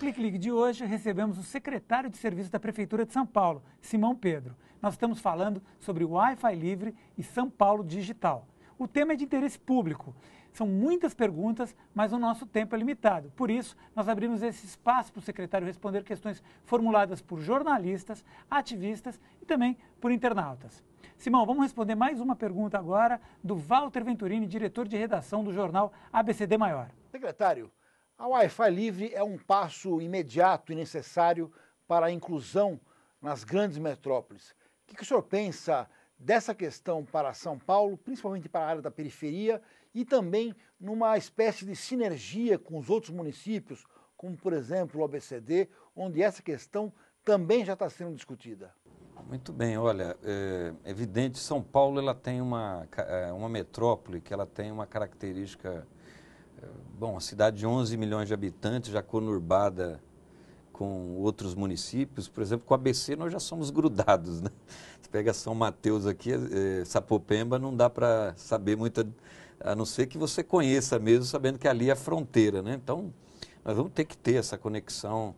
Clique Ligue de hoje recebemos o secretário de Serviços da Prefeitura de São Paulo, Simão Pedro. Nós estamos falando sobre o Wi-Fi livre e São Paulo digital. O tema é de interesse público. São muitas perguntas, mas o nosso tempo é limitado. Por isso, nós abrimos esse espaço para o secretário responder questões formuladas por jornalistas, ativistas e também por internautas. Simão, vamos responder mais uma pergunta agora do Walter Venturini, diretor de redação do jornal ABCD Maior. Secretário, a Wi-Fi livre é um passo imediato e necessário para a inclusão nas grandes metrópoles. O que o senhor pensa dessa questão para São Paulo, principalmente para a área da periferia, e também numa espécie de sinergia com os outros municípios, como por exemplo o ABCD, onde essa questão também já está sendo discutida? Muito bem, olha, é evidente, São Paulo ela tem uma metrópole que ela tem uma característica, bom, a cidade de 11 milhões de habitantes, já conurbada com outros municípios, por exemplo, com o ABC nós já somos grudados, né? Você pega São Mateus aqui, Sapopemba, não dá para saber muito, a não ser que você conheça mesmo, sabendo que ali é a fronteira, né? Então, nós vamos ter que ter essa conexão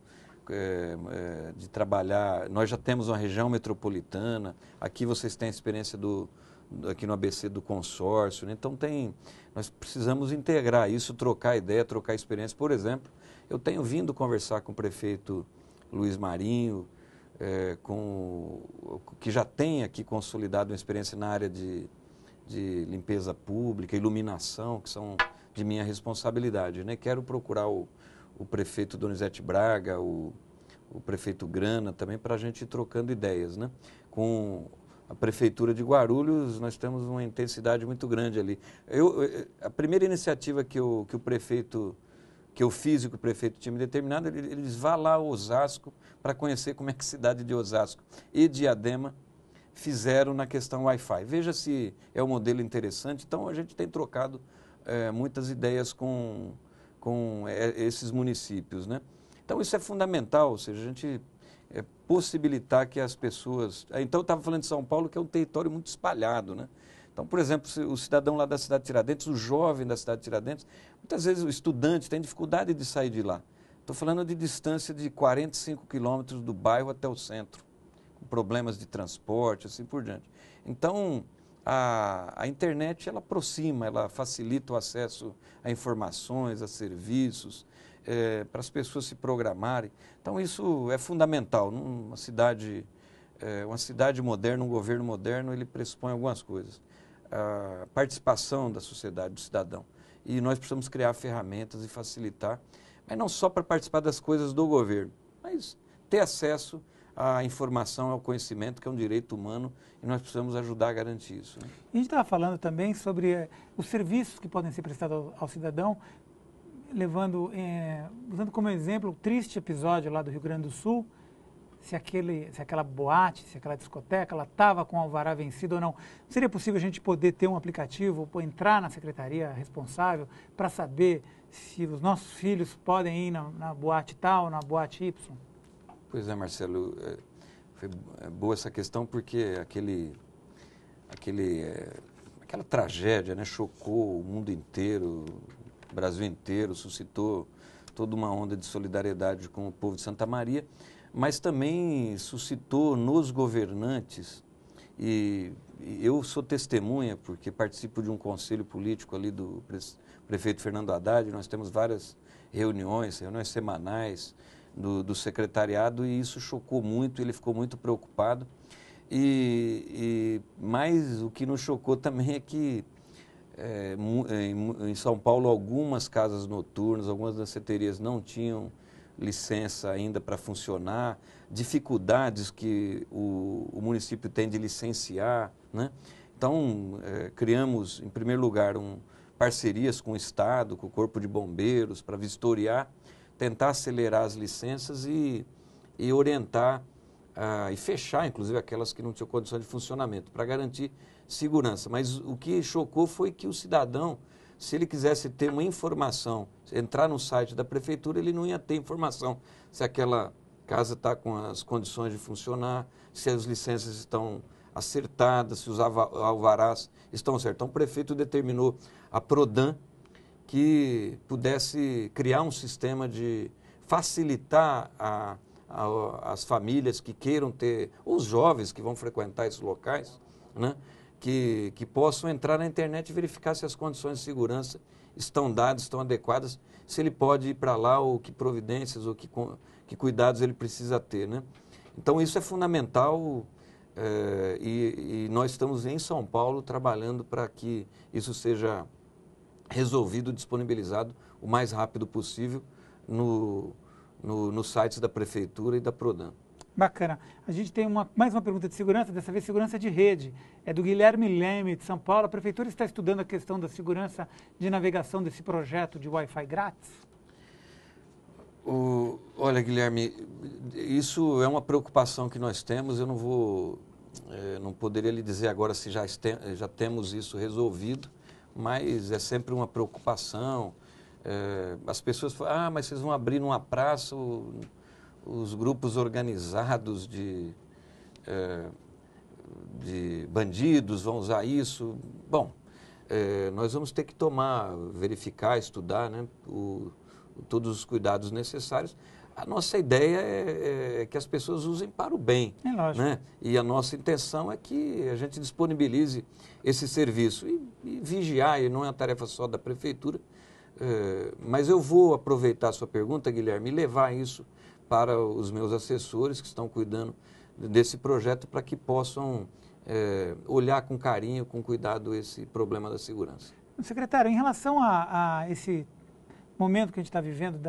de trabalhar. Nós já temos uma região metropolitana, aqui vocês têm a experiência aqui no ABC do consórcio, né? Então nós precisamos integrar isso, trocar ideia, trocar experiência. Por exemplo, eu tenho vindo conversar com o prefeito Luiz Marinho, que já tem aqui consolidado uma experiência na área de limpeza pública, iluminação, que são de minha responsabilidade, né? Quero procurar o prefeito Donizete Braga, o prefeito Grana também, para a gente ir trocando ideias, né? Com a prefeitura de Guarulhos, nós temos uma intensidade muito grande ali. A primeira iniciativa que eu fiz e que o prefeito tinha me determinado, eles vão lá a Osasco para conhecer como é que a cidade de Osasco e Diadema fizeram na questão Wi-Fi. Veja se é um modelo interessante. Então, a gente tem trocado muitas ideias com esses municípios, né? Então, isso é fundamental, ou seja, a gente possibilitar que as pessoas... Então, eu estava falando de São Paulo, que é um território muito espalhado, né? Então, por exemplo, o cidadão lá da cidade de Tiradentes, o jovem da cidade de Tiradentes, muitas vezes o estudante tem dificuldade de sair de lá. Estou falando de distância de 45 quilômetros do bairro até o centro, com problemas de transporte, assim por diante. Então, a internet, ela aproxima, ela facilita o acesso a informações, a serviços, para as pessoas se programarem. Então, isso é fundamental. Uma cidade moderna, um governo moderno, ele pressupõe algumas coisas. A participação da sociedade, do cidadão. E nós precisamos criar ferramentas e facilitar, mas não só para participar das coisas do governo, mas ter acesso à informação, ao conhecimento, que é um direito humano, e nós precisamos ajudar a garantir isso, né? E a gente estava falando também sobre os serviços que podem ser prestados ao cidadão, usando como exemplo o triste episódio lá do Rio Grande do Sul, se aquela boate, se aquela discoteca, ela estava com o alvará vencido ou não. Seria possível a gente poder ter um aplicativo, ou entrar na secretaria responsável para saber se os nossos filhos podem ir na boate tal, na boate Y? Pois é, Marcelo, foi boa essa questão porque aquela tragédia, né, chocou o mundo inteiro, o Brasil inteiro, suscitou toda uma onda de solidariedade com o povo de Santa Maria, mas também suscitou nos governantes, e eu sou testemunha, porque participo de um conselho político ali do prefeito Fernando Haddad, nós temos várias reuniões semanais do secretariado, e isso chocou muito, ele ficou muito preocupado, mas o que nos chocou também é que em São Paulo algumas casas noturnas, algumas danceterias não tinham licença ainda para funcionar, dificuldades que o município tem de licenciar, né? Então, criamos, em primeiro lugar, parcerias com o Estado, com o Corpo de Bombeiros, para vistoriar, tentar acelerar as licenças e orientar e fechar, inclusive, aquelas que não tinham condição de funcionamento, para garantir segurança. Mas o que chocou foi que o cidadão, se ele quisesse ter uma informação, entrar no site da prefeitura, ele não ia ter informação se aquela casa está com as condições de funcionar, se as licenças estão acertadas, se os alvarás estão certos. Então, o prefeito determinou a Prodan que pudesse criar um sistema de facilitar as famílias que queiram ter, os jovens que vão frequentar esses locais, né, que possam entrar na internet e verificar se as condições de segurança estão dadas, estão adequadas, se ele pode ir para lá, ou que providências, ou que cuidados ele precisa ter, né? Então isso é fundamental, e nós estamos em São Paulo trabalhando para que isso seja resolvido, disponibilizado o mais rápido possível nos sites da Prefeitura e da Prodan. Bacana. A gente tem mais uma pergunta de segurança, dessa vez segurança de rede. É do Guilherme Leme, de São Paulo. A Prefeitura está estudando a questão da segurança de navegação desse projeto de Wi-Fi grátis? Olha, Guilherme, isso é uma preocupação que nós temos. Eu não poderia lhe dizer agora se já temos isso resolvido, mas é sempre uma preocupação. As pessoas falam, mas vocês vão abrir numa praça, os grupos organizados de bandidos vão usar isso. Bom, nós vamos ter que verificar, estudar, né, todos os cuidados necessários. A nossa ideia é que as pessoas usem para o bem. É lógico. Né? E a nossa intenção é que a gente disponibilize esse serviço e vigiar, e não é uma tarefa só da Prefeitura. Mas eu vou aproveitar a sua pergunta, Guilherme, e levar isso para os meus assessores que estão cuidando desse projeto, para que possam olhar com carinho, com cuidado esse problema da segurança. Secretário, em relação a esse momento que a gente está vivendo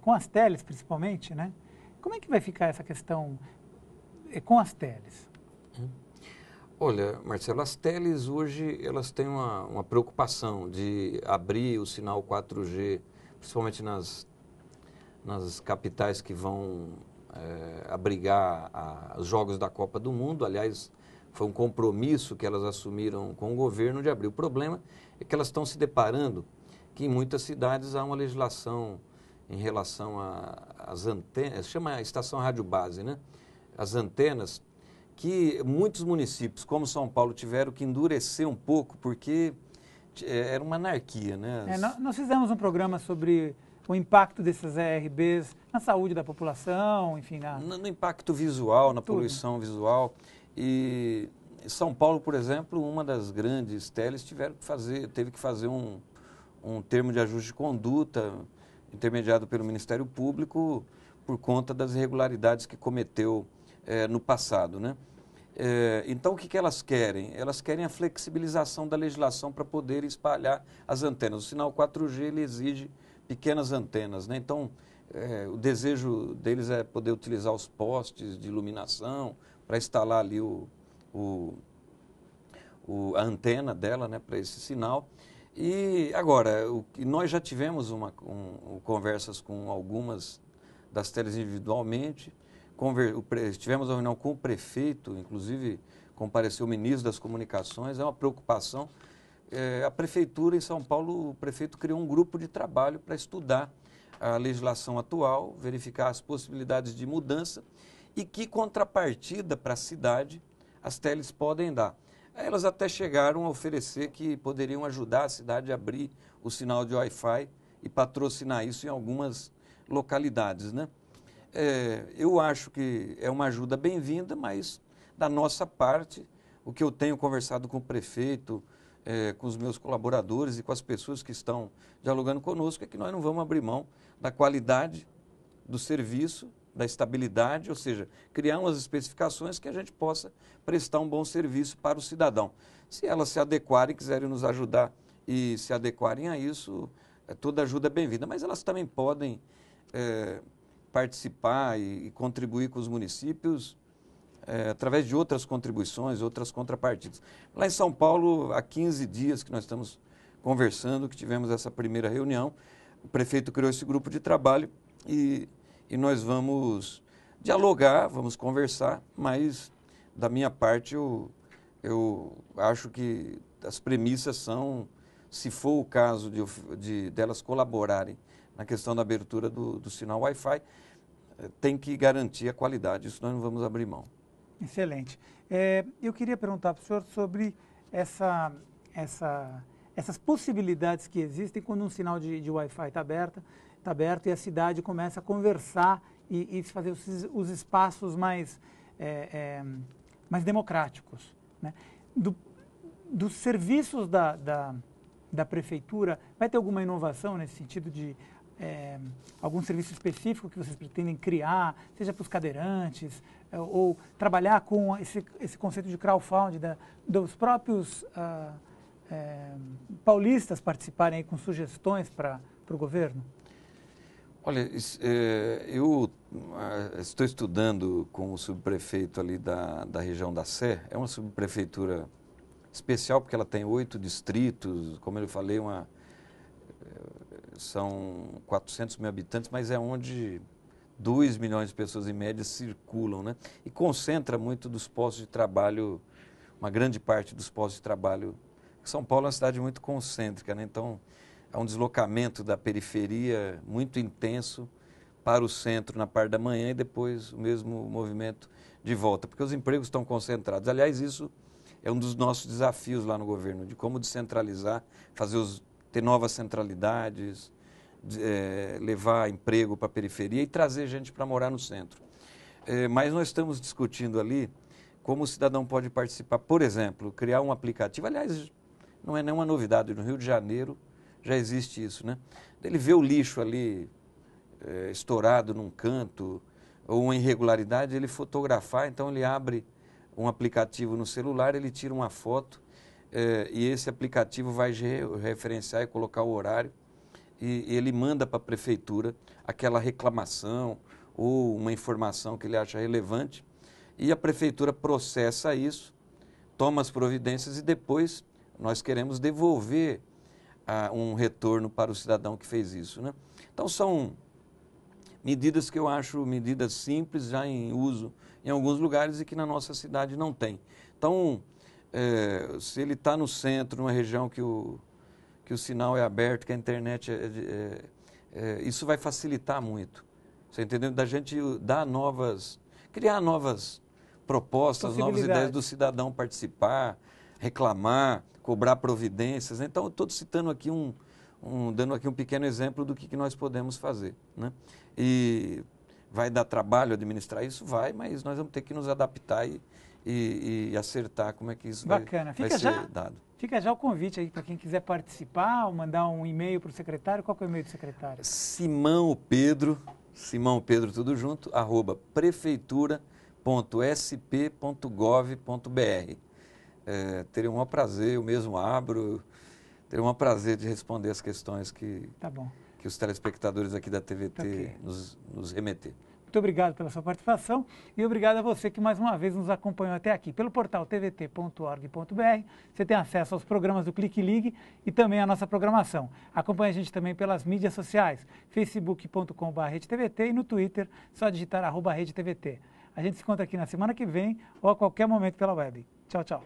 com as teles, principalmente, né? Como é que vai ficar essa questão com as teles? Olha, Marcelo, as teles hoje elas têm uma preocupação de abrir o sinal 4G, principalmente nas capitais que vão abrigar os Jogos da Copa do Mundo. Aliás, foi um compromisso que elas assumiram com o governo de abrir. O problema é que elas estão se deparando que em muitas cidades há uma legislação em relação às antenas, chama a estação rádio base, né? As antenas, que muitos municípios, como São Paulo, tiveram que endurecer um pouco, porque era uma anarquia, né? Nós fizemos um programa sobre o impacto desses ERBs na saúde da população, enfim... No impacto visual, na poluição visual. E São Paulo, por exemplo, uma das grandes teles teve que fazer um termo de ajuste de conduta intermediado pelo Ministério Público por conta das irregularidades que cometeu no passado, né? Então, o que elas querem? Elas querem a flexibilização da legislação para poder espalhar as antenas. O sinal 4G ele exige pequenas antenas, né? Então, o desejo deles é poder utilizar os postes de iluminação para instalar ali a antena dela, né, para esse sinal. E agora, nós já tivemos conversas com algumas das teles individualmente, tivemos uma reunião com o prefeito, inclusive compareceu o ministro das Comunicações, é uma preocupação. A Prefeitura em São Paulo, o prefeito criou um grupo de trabalho para estudar a legislação atual, verificar as possibilidades de mudança e que contrapartida para a cidade as teles podem dar. Elas até chegaram a oferecer que poderiam ajudar a cidade a abrir o sinal de Wi-Fi e patrocinar isso em algumas localidades, né? Eu acho que é uma ajuda bem-vinda, mas da nossa parte, o que eu tenho conversado com o prefeito, com os meus colaboradores e com as pessoas que estão dialogando conosco, é que nós não vamos abrir mão da qualidade do serviço, da estabilidade, ou seja, criar umas especificações que a gente possa prestar um bom serviço para o cidadão. Se elas se adequarem, quiserem nos ajudar e se adequarem a isso, toda ajuda é bem-vinda. Mas elas também podem participar e contribuir com os municípios através de outras contribuições, outras contrapartidas. Lá em São Paulo, há 15 dias que nós estamos conversando, que tivemos essa primeira reunião, o prefeito criou esse grupo de trabalho e nós vamos dialogar, vamos conversar, mas da minha parte eu acho que as premissas são, se for o caso delas colaborarem na questão da abertura do sinal Wi-Fi, tem que garantir a qualidade, isso nós não vamos abrir mão. Excelente. Eu queria perguntar para o senhor sobre essas possibilidades que existem quando um sinal de Wi-Fi está aberto. está aberto e a cidade começa a conversar e se fazer os espaços mais democráticos, né? Dos serviços da prefeitura, vai ter alguma inovação nesse sentido de algum serviço específico que vocês pretendem criar, seja para os cadeirantes, ou trabalhar com esse conceito de crowdfunding, dos próprios paulistas participarem aí com sugestões para o governo? Olha, eu estou estudando com o subprefeito ali da região da Sé. É uma subprefeitura especial porque ela tem 8 distritos, como eu falei, são 400 mil habitantes, mas é onde 2 milhões de pessoas em média circulam, né? E concentra muito dos postos de trabalho, uma grande parte dos postos de trabalho. São Paulo é uma cidade muito concêntrica, né? Então é um deslocamento da periferia muito intenso para o centro na parte da manhã e depois o mesmo movimento de volta, porque os empregos estão concentrados. Aliás, isso é um dos nossos desafios lá no governo, de como descentralizar, ter novas centralidades, levar emprego para a periferia e trazer gente para morar no centro. Mas nós estamos discutindo ali como o cidadão pode participar, por exemplo, criar um aplicativo. Aliás, não é nenhuma novidade, no Rio de Janeiro já existe isso, né? Ele vê o lixo ali estourado num canto ou uma irregularidade, ele fotografar, então ele abre um aplicativo no celular, ele tira uma foto e esse aplicativo vai referenciar e colocar o horário e ele manda para a prefeitura aquela reclamação ou uma informação que ele acha relevante e a prefeitura processa isso, toma as providências e depois nós queremos devolver um retorno para o cidadão que fez isso, né? Então são medidas que eu acho medidas simples, já em uso em alguns lugares e que na nossa cidade não tem. Então, se ele está no centro, numa região que o sinal é aberto, que a internet isso vai facilitar muito. Você entendeu? Da gente criar novas propostas, novas ideias do cidadão participar, reclamar, cobrar providências. Então, eu estou citando aqui dando aqui um pequeno exemplo do que nós podemos fazer, né? E vai dar trabalho administrar isso? Vai, mas nós vamos ter que nos adaptar e acertar como é que isso vai ser dado. Fica já o convite aí para quem quiser participar ou mandar um e-mail para o secretário. Qual que é o e-mail do secretário? Simão Pedro, tudo junto, @prefeitura.sp.gov.br. Teria um maior prazer, eu mesmo abro, teria um maior prazer de responder as questões que os telespectadores aqui da TVT nos remeter. Muito obrigado pela sua participação e obrigado a você que mais uma vez nos acompanhou até aqui. Pelo portal tvt.org.br você tem acesso aos programas do Clique Ligue e também à nossa programação. Acompanhe a gente também pelas mídias sociais, facebook.com/RedeTVT e no Twitter, só digitar @RedeTVT. A gente se encontra aqui na semana que vem ou a qualquer momento pela web. Tchau, tchau.